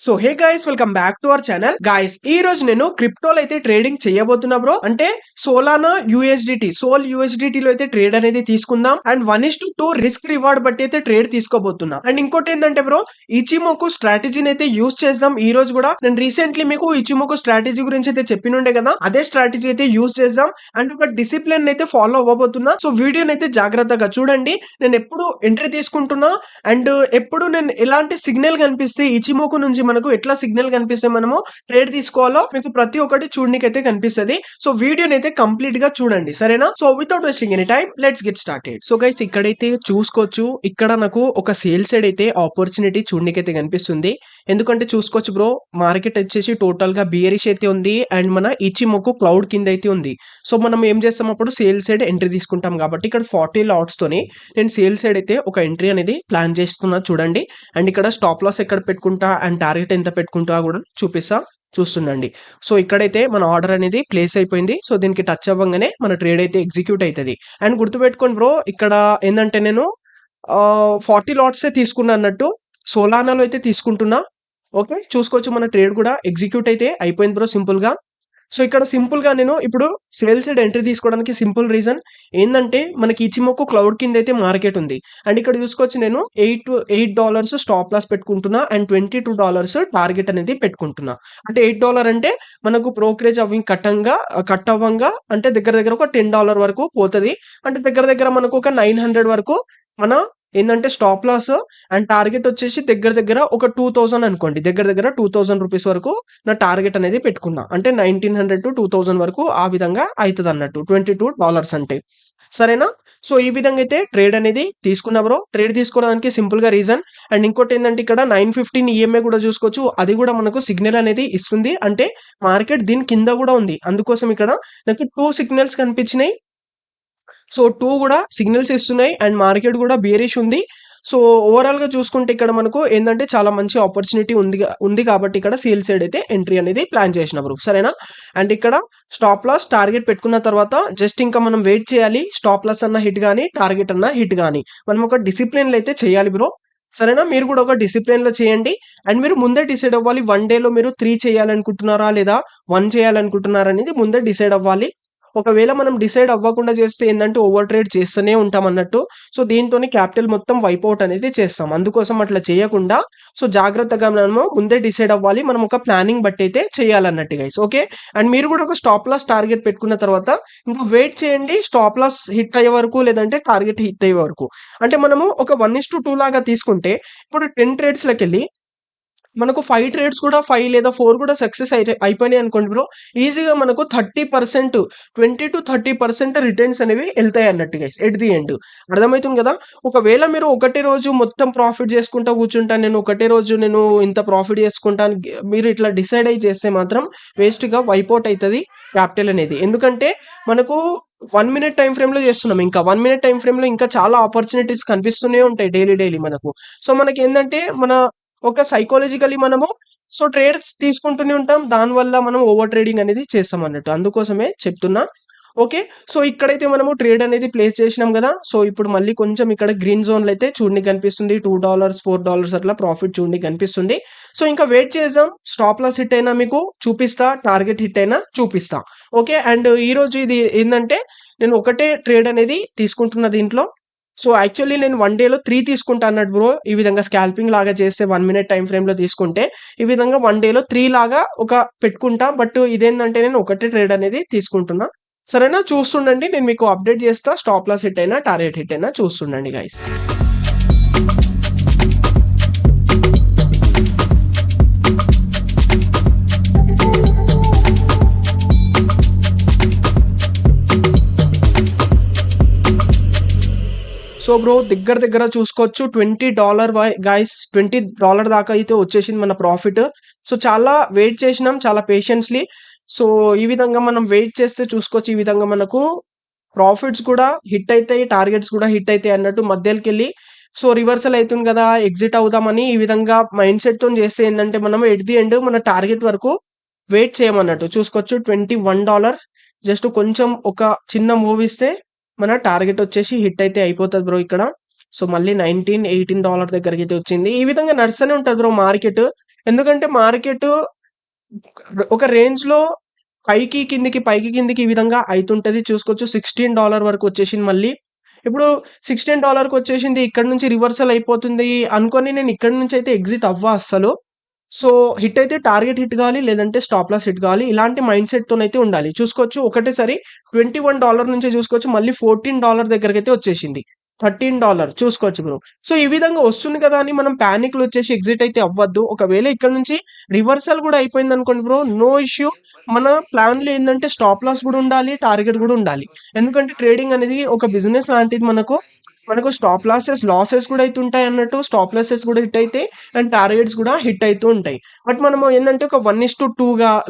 So hey guys, welcome back to our channel. Guys, ఈ రోజు నేను క్రిప్టోలో అయితే ట్రేడింగ్ చేయబోతున్నా బ్రో. అంటే సోలానా యూఎస్డిటీ, సోల్ యూఎస్డిటీ లో అయితే ట్రేడ్ అనేది తీసుకుందాం. అండ్ 1:2 రిస్క్ రివార్డ్ బట్టి అయితే ట్రేడ్ తీసుకోబోతున్నా. అండ్ ఇంకోటి ఏంటంటే బ్రో, ఇచిమోకు స్ట్రాటజీని అయితే యూస్ చేద్దాం. ఈ రోజు కూడా నేను రీసెంట్లీ మీకు ఇచిమోకు స్ట్రాటజీ గురించి అయితే చెప్పినుండే కదా, అదే స్ట్రాటజీ అయితే యూస్ చేద్దాం. అండ్ ఒక డిసిప్లిన్ అయితే ఫాలో అవ్వబోతున్నా. సో వీడియోని అయితే జాగ్రత్తగా చూడండి. నేను ఎప్పుడు ఎంట్రీ తీసుకుంటున్నా అండ్ ఎప్పుడు నేను ఎలాంటి సిగ్నల్ కనిపిస్తే ఇచిమోకు నుంచి మనకు ఎట్లా సిగ్నల్ కనిపిస్తే మనము ట్రేడ్ తీసుకోవాలో మీకు ప్రతి ఒక్కటి చూడనికైతే కనిపిస్తుంది. సో వీడియోని అయితే కంప్లీట్ గా చూడండి, సరేనా? So without wasting any time, let's get started. So guys, ఇక్కడైతే చూసుకోవచ్చు, ఇక్కడ నాకు ఒక సేల్ సైడ్ అయితే ఆపర్చునిటీ చూడనికైతే కనిపిస్తుంది. ఎందుకంటే చూసుకోవచ్చు బ్రో, మార్కెట్ వచ్చేసి టోటల్ గా బియరిష్ అయితే ఉంది అండ్ మన ఇచిమోకు క్లౌడ్ కింద అయితే ఉంది. సో మనం ఏం చేస్తాం, అప్పుడు సేల్ సైడ్ ఎంట్రీ తీసుకుంటాం కాబట్టి ఇక్కడ 40 లాట్స్ తోని నేను సేల్ సైడ్ అయితే ఒక ఎంట్రీ అనేది ప్లాన్ చేస్తున్నా చూడండి. అండ్ ఇక్కడ స్టాప్ లాస్ ఎక్కడ పెట్టుకుంటా అండ్ టార్గెట్ ఎంత పెట్టుకుంటా కూడా చూపిస్తా, చూస్తుండండి. సో ఇక్కడైతే మన ఆర్డర్ అనేది ప్లేస్ అయిపోయింది. సో దీనికి టచ్ అవ్వగానే మన ట్రేడ్ అయితే ఎగ్జిక్యూట్ అవుతుంది. అండ్ గుర్తుపెట్టుకోండి బ్రో, ఇక్కడ ఏంటంటే నేను 40 లాట్సే తీసుకున్నా అన్నట్టు, సోలానాలో అయితే తీసుకుంటున్నా. ఓకే, చూసుకోవచ్చు మన ట్రేడ్ కూడా ఎగ్జిక్యూట్ అయితే అయిపోయింది బ్రో, సింపుల్ గా. సో ఇక్కడ సింపుల్ గా నేను ఇప్పుడు సేల్ సైడ్ ఎంట్రీ తీసుకోవడానికి సింపుల్ రీజన్ ఏంటంటే, మనకి ఇచిమోకు క్లౌడ్ కింద అయితే మార్కెట్ ఉంది. అండ్ ఇక్కడ చూసుకోవచ్చు, నేను $8 స్టాప్ లాస్ పెట్టుకుంటున్నా అండ్ $22 టార్గెట్ అనేది పెట్టుకుంటున్నా. అంటే $8 అంటే మనకు బ్రోకరేజ్ అవి కట్ అవ్వంగా అంటే దగ్గర దగ్గర ఒక $10 వరకు పోతుంది. అంటే దగ్గర దగ్గర మనకు ఒక 900 వరకు మన ఏంటంటే స్టాప్ లాస్ అండ్ టార్గెట్ వచ్చేసి దగ్గర దగ్గర ఒక 2000 అనుకోండి, దగ్గర దగ్గర 2000 రూపీస్ వరకు నా టార్గెట్ అనేది పెట్టుకున్నా. అంటే 1900 to 2000 వరకు ఆ విధంగా అవుతుంది అన్నట్టు, $22 అంటే, సరేనా? సో ఈ విధంగా అయితే ట్రేడ్ అనేది తీసుకున్నా బ్రో. ట్రేడ్ తీసుకోవడానికి సింపుల్ గా రీజన్. అండ్ ఇంకోటి ఏంటంటే, ఇక్కడ 915 ఈఎంఐ కూడా చూసుకోవచ్చు, అది కూడా మనకు సిగ్నల్ అనేది ఇస్తుంది. అంటే మార్కెట్ దీని కింద కూడా ఉంది, అందుకోసం ఇక్కడ నాకు 2 సిగ్నల్స్ కనిపించినాయి. సో 2 కూడా సిగ్నల్స్ ఇస్తున్నాయి అండ్ మార్కెట్ కూడా బేరిష్ ఉంది. సో ఓవరాల్ గా చూసుకుంటే ఇక్కడ మనకు ఏంటంటే చాలా మంచి ఆపర్చునిటీ ఉంది కాబట్టి ఇక్కడ సేల్ సైడ్ అయితే ఎంట్రీ అనేది ప్లాన్ చేసిన బ్రో, సరేనా? అండ్ ఇక్కడ స్టాప్ లాస్ టార్గెట్ పెట్టుకున్న తర్వాత జస్ట్ ఇంకా మనం వెయిట్ చేయాలి. స్టాప్ లాస్ అన్న హిట్ కానీ టార్గెట్ అన్న హిట్ కానీ మనం ఒక డిసిప్లిన్ లో అయితే చేయాలి బ్రో, సరేనా? మీరు కూడా ఒక డిసిప్లిన్ లో చేయండి. అండ్ మీరు ముందే డిసైడ్ అవ్వాలి, 1 డేలో మీరు 3 చేయాలనుకుంటున్నారా లేదా 1 చేయాలనుకుంటున్నారా అనేది ముందే డిసైడ్ అవ్వాలి. ఒకవేళ మనం డిసైడ్ అవ్వకుండా చేస్తే ఏంటంటే ఓవర్ ట్రేడ్ చేస్తూనే ఉంటాం అన్నట్టు. సో దీంతోని క్యాపిటల్ మొత్తం వైప్అవుట్ అనేది చేస్తాం. అందుకోసం అట్లా చేయకుండా సో జాగ్రత్తగా మనము ముందే డిసైడ్ అవ్వాలి. మనం ఒక ప్లానింగ్ బట్టి అయితే చేయాలన్నట్టు గైస్, ఓకే? అండ్ మీరు కూడా ఒక స్టాప్ లాస్ టార్గెట్ పెట్టుకున్న తర్వాత ఇంకా వెయిట్ చేయండి, స్టాప్ లాస్ హిట్ అయ్యే వరకు, లేదంటే టార్గెట్ హిట్ అయ్యే వరకు. అంటే మనము ఒక 1:2 లాగా తీసుకుంటే ఇప్పుడు 10 ట్రేడ్స్ లకి వెళ్ళి మనకు 5 ట్రేడ్స్ కూడా 5 లేదా 4 కూడా సక్సెస్ అయిపోయినాయి అనుకోండి బ్రో, ఈజీగా మనకు 30%, 20 to 30% రిటర్న్స్ అనేవి వెళ్తాయి అన్నట్టు గైస్ ఎట్ ది ఎండ్. అర్థమవుతుంది కదా? ఒకవేళ మీరు ఒకటే రోజు మొత్తం ప్రాఫిట్ చేసుకుంటా కూర్చుంటాను, నేను ఒకటే రోజు నేను ఇంత ప్రాఫిట్ చేసుకుంటాను, మీరు ఇట్లా డిసైడ్ అయ్యి చేస్తే మాత్రం వేస్ట్ గా వైప్అవుట్ అవుతుంది క్యాపిటల్ అనేది. ఎందుకంటే మనకు 1 మినిట్ టైం ఫ్రేమ్ లో చేస్తున్నాం, ఇంకా 1 మినిట్ టైం ఫ్రేమ్ లో ఇంకా చాలా ఆపర్చునిటీస్ కనిపిస్తూనే ఉంటాయి డైలీ మనకు. సో మనకి ఏంటంటే మన ఒక సైకాలజికలీ మనము సో ట్రేడ్స్ తీసుకుంటూనే ఉంటాం, దానివల్ల మనం ఓవర్ ట్రేడింగ్ అనేది చేస్తాం అన్నట్టు, అందుకోసమే చెప్తున్నా. ఓకే, సో ఇక్కడైతే మనము ట్రేడ్ అనేది ప్లేస్ చేసినాం కదా. సో ఇప్పుడు మళ్ళీ కొంచెం ఇక్కడ గ్రీన్ జోన్ లో అయితే చూడనికి కనిపిస్తుంది, $2 $4 అట్లా ప్రాఫిట్ చూడనికి కనిపిస్తుంది. సో ఇంకా వెయిట్ చేద్దాం, స్టాప్ లాస్ హిట్ అయినా మీకు చూపిస్తా, టార్గెట్ హిట్ అయినా చూపిస్తా. ఓకే, అండ్ ఈ రోజు ఇది ఏంటంటే నేను ఒకటే ట్రేడ్ అనేది తీసుకుంటున్న దీంట్లో. సో యాక్చువల్లీ నేను 1 డేలో 3 తీసుకుంటా అన్నట్టు బ్రో. ఈ విధంగా స్కాల్పింగ్ లాగా చేస్తే 1 మినిట్ టైం ఫ్రేమ్ లో తీసుకుంటే ఈ విధంగా 1 డేలో 3 లాగా ఒక పెట్టుకుంటా. బట్ ఇదేంటంటే నేను ఒకటే ట్రేడ్ అనేది తీసుకుంటున్నా, సరేనా? చూస్తుండండి, నేను మీకు అప్డేట్ చేస్తా, స్టాప్ లాస్ హిట్ అయినా టార్గెట్ హిట్ అయినా చూస్తుండండి గైస్. సో బ్రో, దగ్గర దగ్గర చూసుకోవచ్చు $20 గైస్, $20 దాకా అయితే వచ్చేసింది మన ప్రాఫిట్. సో చాలా వెయిట్ చేసినాం, చాలా పేషెన్స్లీ. సో ఈ విధంగా మనం వెయిట్ చేస్తే చూసుకోవచ్చు, ఈ విధంగా మనకు ప్రాఫిట్స్ కూడా హిట్ అవుతాయి, టార్గెట్స్ కూడా హిట్ అవుతాయి అన్నట్టు మధ్యలోకి వెళ్ళి. సో రివర్సల్ అవుతుంది కదా, ఎగ్జిట్ అవుదామని ఈ విధంగా మైండ్ సెట్ తో చేస్తే ఏంటంటే మనం ఎట్ ది ఎండ్ మన టార్గెట్ వరకు వెయిట్ చేయమన్నట్టు. చూసుకోవచ్చు $21, జస్ట్ కొంచెం ఒక చిన్న మూవ్ ఇస్తే మన టార్గెట్ వచ్చేసి హిట్ అయితే అయిపోతుంది బ్రో ఇక్కడ. సో మళ్ళీ $18 దగ్గరికి అయితే వచ్చింది. ఈ విధంగా నడుస్తూనే ఉంటుంది బ్రో మార్కెట్. ఎందుకంటే మార్కెట్ ఒక రేంజ్ లో పైకి కిందికి పైకి కిందికి ఈ విధంగా అయితుంటది. చూసుకోవచ్చు $16 వరకు వచ్చేసింది. మళ్ళీ ఇప్పుడు $16 వచ్చేసింది, ఇక్కడ నుంచి రివర్సల్ అయిపోతుంది అనుకొని నేను ఇక్కడ నుంచి అయితే ఎగ్జిట్ అవ్వ అస్సలు. సో హిట్ అయితే టార్గెట్ హిట్ కావాలి, లేదంటే స్టాప్ లాస్ హిట్ కావాలి. ఇలాంటి మైండ్ సెట్ తోనైతే ఉండాలి. చూసుకోవచ్చు ఒకటేసారి $21 నుంచి చూసుకోవచ్చు మళ్ళీ $14 దగ్గరకి అయితే వచ్చేసింది. $13 చూసుకోవచ్చు బ్రో. సో ఈ విధంగా వస్తుంది కదా అని మనం ప్యానిక్ లో వచ్చేసి ఎగ్జిట్ అయితే అవ్వద్దు. ఒకవేళ ఇక్కడ నుంచి రివర్సల్ కూడా అయిపోయింది అనుకోండి బ్రో, నో ఇష్యూ. మన ప్లాన్ లో ఏంటంటే స్టాప్ లాస్ కూడా ఉండాలి, టార్గెట్ కూడా ఉండాలి. ఎందుకంటే ట్రేడింగ్ అనేది ఒక బిజినెస్ లాంటిది. మనకు స్టాప్ లాసెస్ కూడా అయితే ఉంటాయి అన్నట్టు. స్టాప్ లాసెస్ కూడా హిట్ అయితే అండ్ టార్గెట్స్ కూడా హిట్ అవుతూ ఉంటాయి. బట్ మనము ఏంటంటే ఒక 1:2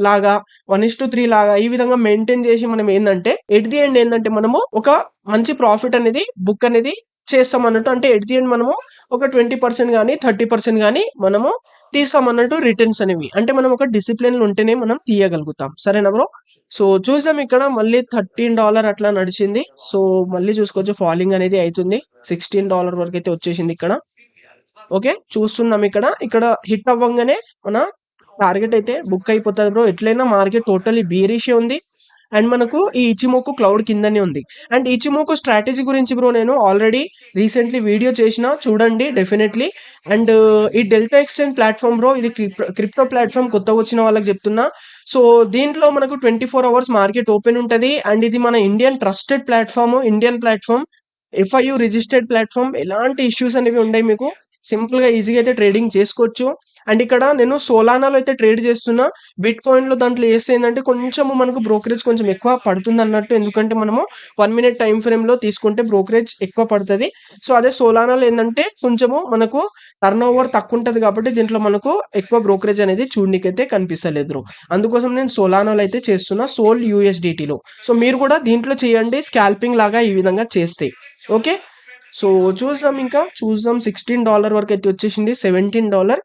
లాగా 1:3 లాగా ఈ విధంగా మెయింటైన్ చేసి మనం ఏంటంటే ఎట్ ది ఎండ్ ఏంటంటే మనము ఒక మంచి ప్రాఫిట్ అనేది బుక్ అనేది చేస్తాం అన్నట్టు. అంటే ఎట్ ది ఎండ్ మనము ఒక 20% కానీ 30% కానీ మనము తీస్తాం అన్నట్టు రిటర్న్స్ అనేవి. అంటే మనం ఒక డిసిప్లిన్ ఉంటేనే మనం తీయగలుగుతాం. సరేనా బ్రో? సో చూద్దాం, ఇక్కడ మళ్ళీ $13 అట్లా నడిచింది. సో మళ్ళీ చూసుకోవచ్చు ఫాలింగ్ అనేది అవుతుంది. $16 వరకు అయితే వచ్చేసింది ఇక్కడ. ఓకే, చూస్తున్నాం ఇక్కడ హిట్ అవ్వగానే మన టార్గెట్ అయితే బుక్ అయిపోతుంది బ్రో. ఎట్లయినా మార్కెట్ టోటలీ బీరిషే ఉంది అండ్ మనకు ఈ ఇచిమోకు క్లౌడ్ కిందనే ఉంది. అండ్ ఇచిమోకు స్ట్రాటజీ గురించి బ్రో నేను ఆల్రెడీ రీసెంట్లీ వీడియో చేసిన, చూడండి డెఫినెట్లీ. అండ్ ఈ డెల్టా ఎక్స్చేంజ్ ప్లాట్ఫామ్ బ్రో, ఇది క్రిప్టో ప్లాట్ఫామ్. కొత్తగా వచ్చిన వాళ్ళకి చెప్తున్నా. సో దీంట్లో మనకు 24 hours మార్కెట్ ఓపెన్ ఉంటుంది. అండ్ ఇది మన Indian trusted platform, Indian platform, FIU registered platform. ఎలాంటి ఇష్యూస్ అనేవి ఉండవు మీకు. సింపుల్ గా ఈజీగా అయితే ట్రేడింగ్ చేసుకోవచ్చు. అండ్ ఇక్కడ నేను సోలానాలో అయితే ట్రేడ్ చేస్తున్నా. బిట్ కాయిన్ లో దాంట్లో వేస్తే ఏంటంటే కొంచెం మనకు బ్రోకరేజ్ కొంచెం ఎక్కువ పడుతుంది అన్నట్టు. ఎందుకంటే మనము 1 minute టైం ఫ్రేమ్ లో తీసుకుంటే బ్రోకరేజ్ ఎక్కువ పడుతుంది. సో అదే సోలానాలో ఏంటంటే కొంచెము మనకు టర్న్ ఓవర్ తక్కువ ఉంటుంది కాబట్టి దీంట్లో మనకు ఎక్కువ బ్రోకరేజ్ అనేది చూడనీకైతే కనిపిస్తలేదు. అందుకోసం నేను సోలానాలో అయితే చేస్తున్నా, సోల్ USDT లో. సో మీరు కూడా దీంట్లో చేయండి, స్కాల్పింగ్ లాగా ఈ విధంగా చేస్తే. ఓకే, సో చూద్దాం $16 వరకు అయితే వచ్చేసింది, $17.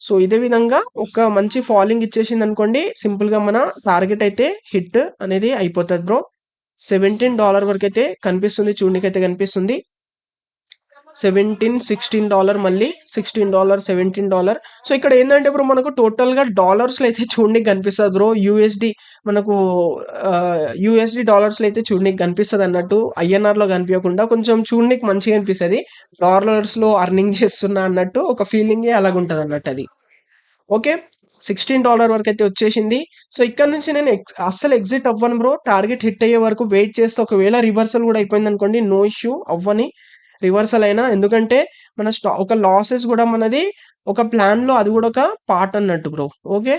సో ఇదే విధంగా ఒక మంచి ఫాలింగ్ ఇచ్చేసింది అనుకోండి, సింపుల్ గా మన టార్గెట్ అయితే హిట్ అనేది అయిపోతుంది బ్రో. $17 వరకు అయితే కనిపిస్తుంది, చూడనికైతే కనిపిస్తుంది. 16 మళ్ళీ $16, $17. సో ఇక్కడ ఏంటంటే బ్రో మనకు టోటల్ గా డాలర్స్ లో అయితే చూడనికి కనిపిస్తుంది బ్రో. మనకు USD డాలర్స్ లో అయితే చూడనికి కనిపిస్తుంది అన్నట్టు. INR లో కనిపించకుండా కొంచెం చూడనికి మంచిగా అనిపిస్తుంది. డాలర్స్ లో అర్నింగ్ చేస్తున్నా అన్నట్టు ఒక ఫీలింగ్ అలాగుంటది అన్నట్టు అది. ఓకే, $16 వరకు అయితే వచ్చేసింది. సో ఇక్కడ నుంచి నేను అస్సలు ఎగ్జిట్ అవ్వను బ్రో. టార్గెట్ హిట్ అయ్యే వరకు వెయిట్ చేస్తే ఒకవేళ రివర్సల్ కూడా అయిపోయింది అనుకోండి, నో ఇష్యూ అవ్వని. రివర్సల్ అయినా, ఎందుకంటే మన ఒక లాసెస్ కూడా మనది ఒక ప్లాన్ లో అది కూడా ఒక పార్ట్ అన్నట్టు బ్రో. ఓకే,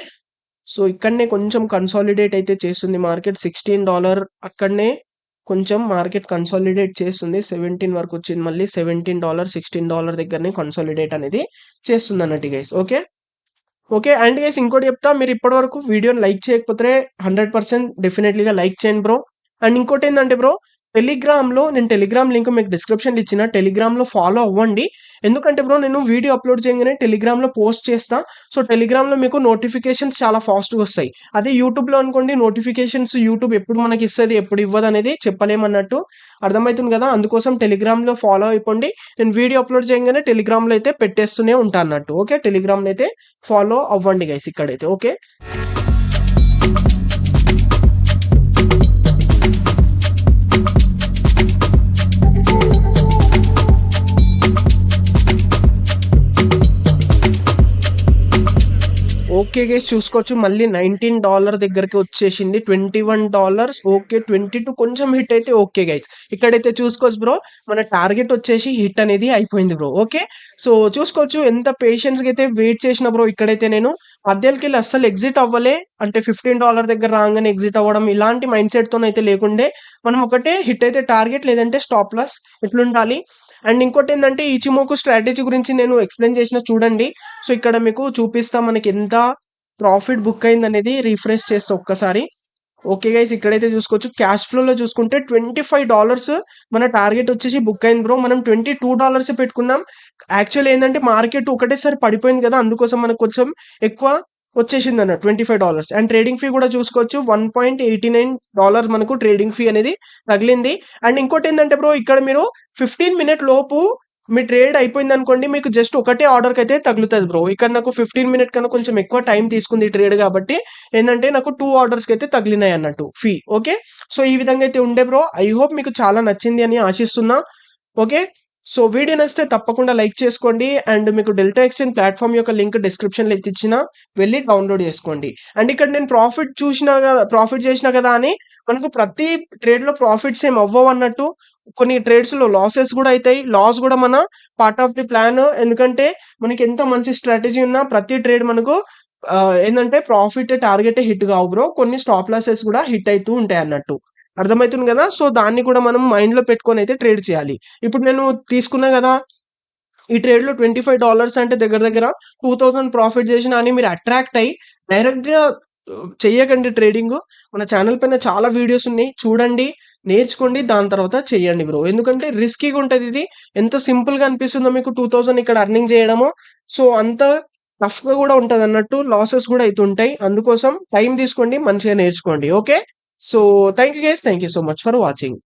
సో ఇక్కడనే కొంచెం కన్సాలిడేట్ అయితే చేస్తుంది మార్కెట్. $16 అక్కడనే కొంచెం మార్కెట్ కన్సాలిడేట్ చేస్తుంది. 17 వరకు వచ్చింది, మళ్ళీ $17 $16 దగ్గరనే కన్సాలిడేట్ అనేది చేస్తుంది అన్నట్టు గైస్. ఓకే అండ్ గైస్ ఇంకోటి చెప్తా, మీరు ఇప్పటి వరకు వీడియోని లైక్ చేయకపోతే 100% డెఫినెట్లీగా లైక్ చేయండి బ్రో. అండ్ ఇంకోటి ఏంటంటే బ్రో, నేను టెలిగ్రామ్ లింక్ మీకు డిస్క్రిప్షన్ ఇచ్చిన, టెలిగ్రామ్ లో ఫాలో అవ్వండి. ఎందుకంటే బ్రో నేను వీడియో అప్లోడ్ చేయగానే టెలిగ్రామ్ లో పోస్ట్ చేస్తా. సో టెలిగ్రామ్ లో మీకు నోటిఫికేషన్స్ చాలా ఫాస్ట్ గా వస్తాయి. అదే యూట్యూబ్ లో అనుకోండి, నోటిఫికేషన్స్ యూట్యూబ్ ఎప్పుడు మనకి ఇస్తుంది ఎప్పుడు ఇవ్వదు అనేది చెప్పలేమన్నట్టు. అర్థమవుతుంది కదా, అందుకోసం టెలిగ్రామ్ లో ఫాలో అయిపోండి. నేను వీడియో అప్లోడ్ చేయగానే టెలిగ్రామ్ లో అయితే పెట్టేస్తూనే ఉంటా అన్నట్టు. ఓకే, టెలిగ్రామ్ లో అయితే ఫాలో అవ్వండి గైస్ ఇక్కడైతే. ఓకే, ఓకే గైస్ చూసుకోవచ్చు మళ్ళీ $19 దగ్గరికి వచ్చేసింది. $21. ఓకే, 22 కొంచెం హిట్ అయితే ఓకే గైస్. ఇక్కడైతే చూసుకోవచ్చు బ్రో, మన టార్గెట్ వచ్చేసి హిట్ అనేది అయిపోయింది బ్రో. ఓకే, సో చూసుకోవచ్చు ఎంత పేషెన్స్ గా అయితే వెయిట్ చేసిన బ్రో. ఇక్కడైతే నేను మధ్యలోకి వెళ్ళి అస్సలు ఎగ్జిట్ అవ్వలే. అంటే $15 దగ్గర రాగానే ఎగ్జిట్ అవ్వడం ఇలాంటి మైండ్ సెట్ తోనైతే లేకుండే. మనం ఒకటే హిట్ అయితే టార్గెట్, లేదంటే స్టాప్ లాస్ ఇట్లుండాలి. అండ్ ఇంకోటి ఏంటంటే ఇచిమోకు స్ట్రాటజీ గురించి నేను ఎక్స్ప్లెయిన్ చేసిన, చూడండి. సో ఇక్కడ మీకు చూపిస్తా మనకి ఎంత ప్రాఫిట్ బుక్ అయింది అనేది. రిఫ్రెష్ చేస్తే ఒక్కసారి. ఓకే గైస్, ఇక్కడైతే చూసుకోవచ్చు క్యాష్ ఫ్లో లో చూసుకుంటే $25 మన టార్గెట్ వచ్చేసి బుక్ అయింది బ్రో. మనం $22 పెట్టుకున్నాం. యాక్చువల్ ఏంటంటే మార్కెట్ ఒకటేసారి పడిపోయింది కదా, అందుకోసం మనకు కొంచెం ఎక్కువ వచ్చేసింది అన్న $25. అండ్ ట్రేడింగ్ ఫీ కూడా చూసుకోవచ్చు, $1.89 మనకు ట్రేడింగ్ ఫీ అనేది తగిలింది. అండ్ ఇంకోటి ఏంటంటే బ్రో, ఇక్కడ మీరు 15 minute లోపు మీ ట్రేడ్ అయిపోయింది అనుకోండి, మీకు జస్ట్ ఒకటే ఆర్డర్కి అయితే తగులుతుంది బ్రో. ఇక్కడ నాకు 15 మినిట్ కన్నా కొంచెం ఎక్కువ టైం తీసుకుంది ఈ ట్రేడ్ కాబట్టి ఏంటంటే నాకు 2 ఆర్డర్స్కి అయితే తగిలినాయి అన్నట్టు ఫీ. ఓకే, సో ఈ విధంగా అయితే ఉండే బ్రో. ఐ హోప్ మీకు చాలా నచ్చింది అని ఆశిస్తున్నా. ఓకే, సో వీడియో నచ్చితే తప్పకుండా లైక్ చేసుకోండి. అండ్ మీకు డెల్టా ఎక్స్చేంజ్ ప్లాట్ఫామ్ యొక్క లింక్ డిస్క్రిప్షన్లో ఇచ్చిన వెళ్ళి డౌన్లోడ్ చేసుకోండి. అండ్ ఇక్కడ నేను ప్రాఫిట్ చేసిన కదా అని మనకు ప్రతి ట్రేడ్ లో ప్రాఫిట్స్ ఏం అవ్వవు అన్నట్టు. కొన్ని ట్రేడ్స్ లో లాసెస్ కూడా అవుతాయి. లాస్ కూడా మన పార్ట్ ఆఫ్ ది ప్లాన్. ఎందుకంటే మనకి ఎంత మంచి స్ట్రాటజీ ఉన్నా ప్రతి ట్రేడ్ మనకు ఏంటంటే ప్రాఫిట్ టార్గెట్ హిట్ కావు బ్రో. కొన్ని స్టాప్ లాసెస్ కూడా హిట్ అవుతూ ఉంటాయి అన్నట్టు. అర్థమవుతుంది కదా. సో దాన్ని కూడా మనం మైండ్ లో పెట్టుకొని అయితే ట్రేడ్ చేయాలి. ఇప్పుడు నేను తీసుకున్నా కదా ఈ ట్రేడ్ లో $25 అంటే దగ్గర దగ్గర 2000 ప్రాఫిట్ చేసిన అని మీరు అట్రాక్ట్ అయ్యి డైరెక్ట్ గా చెయ్యకండి ట్రేడింగ్. మన ఛానల్ పైన చాలా వీడియోస్ ఉన్నాయి, చూడండి, నేర్చుకోండి, దాని తర్వాత చెయ్యండి బ్రో. ఎందుకంటే రిస్కీగా ఉంటుంది ఇది. ఎంత సింపుల్ గా అనిపిస్తుందో మీకు 2000 ఇక్కడ అర్నింగ్ చేయడము, సో అంత టఫ్ గా కూడా ఉంటది అన్నట్టు. లాసెస్ కూడా అవుతుంటాయి. అందుకోసం టైం తీసుకోండి, మంచిగా నేర్చుకోండి. Okay, so thank you guys, thank you so much for watching.